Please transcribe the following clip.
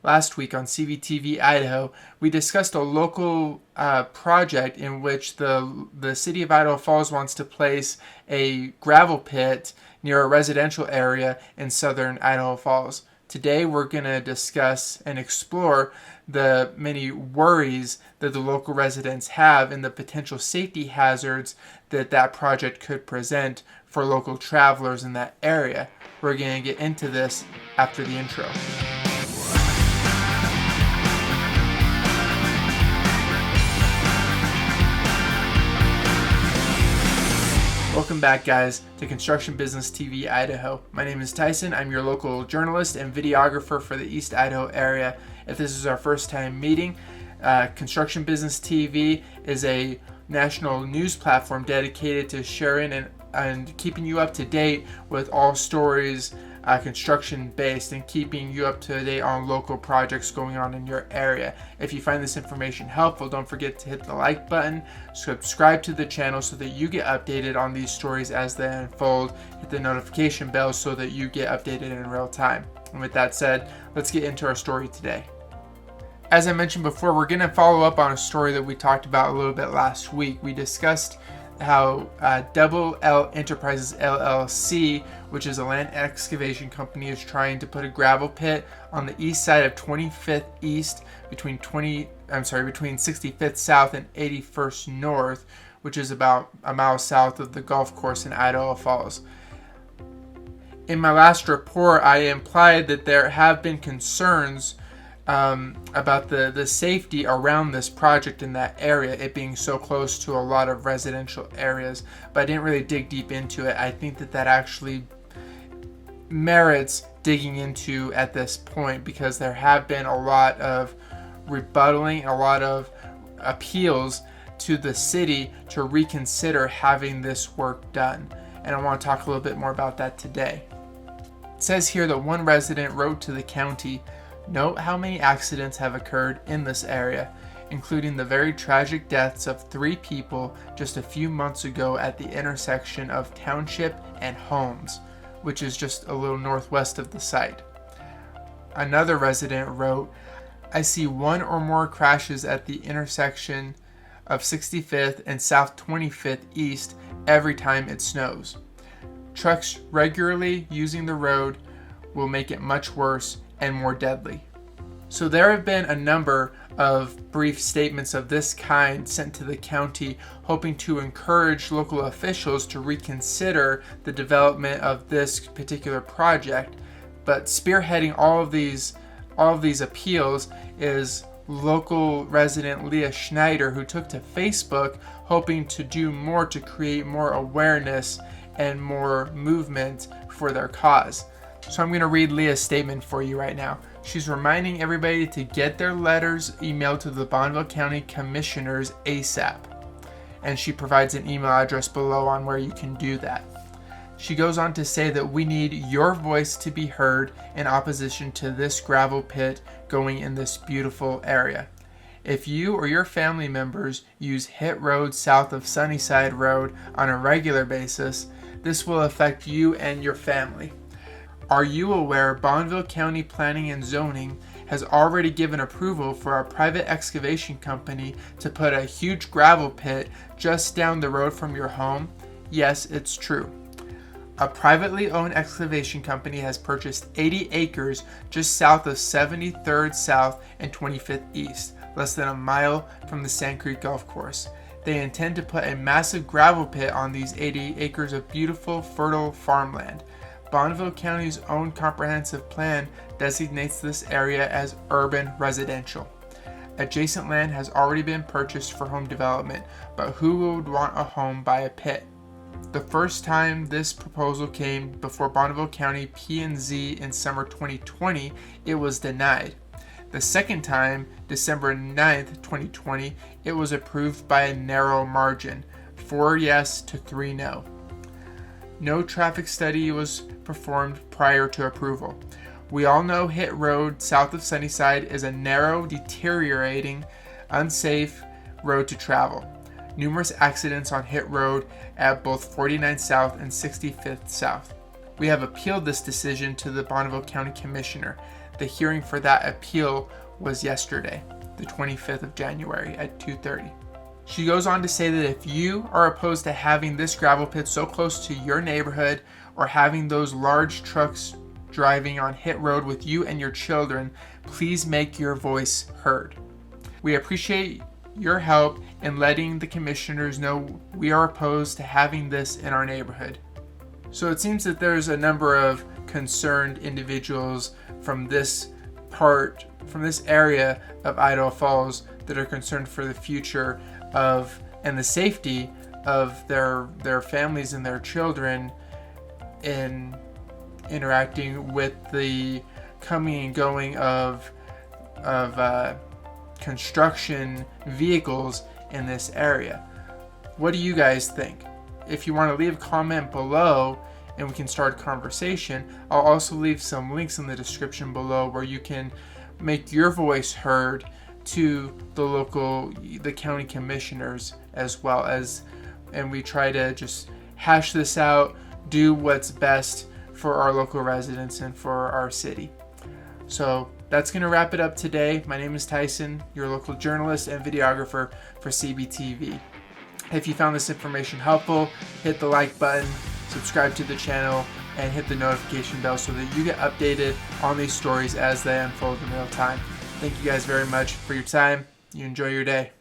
Last week on CBTV-Idaho, we discussed a local project in which the city of Idaho Falls wants to place a gravel pit near a residential area in southern Idaho Falls. Today we're going to discuss and explore the many worries that the local residents have and the potential safety hazards that project could present for local travelers in that area. We're going to get into this after the intro. Welcome back, guys, to Construction Business TV Idaho. My name is Tyson. I'm your local journalist and videographer for the East Idaho area. If this is our first time meeting, Construction Business TV is a national news platform dedicated to sharing and keeping you up to date with all stories construction based and keeping you up to date on local projects going on in your area. If you find this information helpful, don't forget to hit the like button, subscribe to the channel so that you get updated on these stories as they unfold, hit the notification bell so that you get updated in real time. And with that said, let's get into our story today. As I mentioned before, we're going to follow up on a story that we talked about a little bit last week. We discussed how Double L Enterprises LLC, which is a land excavation company, is trying to put a gravel pit on the east side of 25th East between 65th South and 81st North, which is about a mile south of the golf course in Idaho Falls. In my last report, I implied that there have been concerns about the safety around this project in that area, it being so close to a lot of residential areas, but I didn't really dig deep into it. I think that actually merits digging into at this point because there have been a lot of rebuttaling, a lot of appeals to the city to reconsider having this work done, and I want to talk a little bit more about that today. It says here that one resident wrote to the county, "Note how many accidents have occurred in this area, including the very tragic deaths of 3 people just a few months ago at the intersection of Township and Holmes," which is just a little northwest of the site. Another resident wrote, "I see 1 or more crashes at the intersection of 65th and South 25th East every time it snows. Trucks regularly using the road will make it much worse and more deadly." So there have been a number of brief statements of this kind sent to the county, hoping to encourage local officials to reconsider the development of this particular project. But spearheading all of these appeals is local resident Leah Schneider, who took to Facebook hoping to do more to create more awareness and more movement for their cause. So I'm going to read Leah's statement for you right now. She's reminding everybody to get their letters emailed to the Bonneville County Commissioners ASAP. And she provides an email address below on where you can do that. She goes on to say that we need your voice to be heard in opposition to this gravel pit going in this beautiful area. If you or your family members use Hit Road south of Sunnyside Road on a regular basis, this will affect you and your family. Are you aware Bonneville County Planning and Zoning has already given approval for a private excavation company to put a huge gravel pit just down the road from your home? Yes, it's true. A privately owned excavation company has purchased 80 acres just south of 73rd South and 25th East, less than a mile from the Sandcreek Golf Course. They intend to put a massive gravel pit on these 80 acres of beautiful, fertile farmland. Bonneville County's own comprehensive plan designates this area as urban residential. Adjacent land has already been purchased for home development, but who would want a home by a pit? The first time this proposal came before Bonneville County P&Z in summer 2020, it was denied. The second time, December 9th, 2020, it was approved by a narrow margin, 4 yes to 3 no. No traffic study was performed prior to approval. We all know Hit Road south of Sunnyside is a narrow, deteriorating, unsafe road to travel. Numerous accidents on Hit Road at both 49th South and 65th South. We have appealed this decision to the Bonneville County Commissioner. The hearing for that appeal was yesterday, the 25th of January at 2:30. She goes on to say that if you are opposed to having this gravel pit so close to your neighborhood or having those large trucks driving on Hit Road with you and your children, please make your voice heard. We appreciate your help in letting the commissioners know we are opposed to having this in our neighborhood. So it seems that there's a number of concerned individuals from this area of Idaho Falls that are concerned for the future of and the safety of their families and their children in interacting with the coming and going of construction vehicles in this area. What do you guys think? If you want to leave a comment below and we can start a conversation, I'll also leave some links in the description below where you can make your voice heard to the county commissioners as well as, and we try to just hash this out, do what's best for our local residents and for our city. So that's going to wrap it up today. My name is Tyson, your local journalist and videographer for CBTV. If you found this information helpful, hit the like button, subscribe to the channel, and hit the notification bell so that you get updated on these stories as they unfold in real time. Thank you guys very much for your time. You enjoy your day.